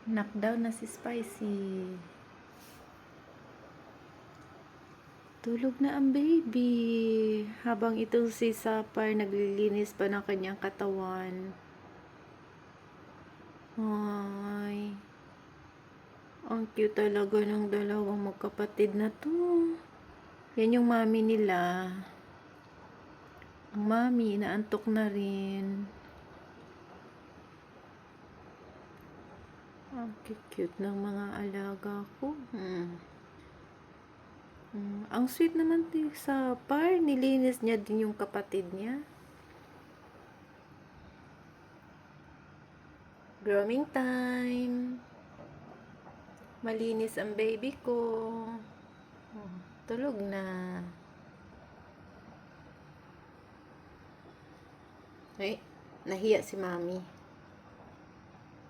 Knockdown na si Spicy. Tulog na ang baby. Habang itong si Sapar naglilinis pa ng kanyang katawan. Ay. Ang cute talaga ng dalawang magkapatid na to. Yan yung mami nila. Ang mami, naantok na rin. Ang cute ng mga alaga ko. Ang sweet naman sa par. Nilinis niya din yung kapatid niya. Grooming time. Malinis ang baby ko. Tulog na. Ay, nahiya si mami.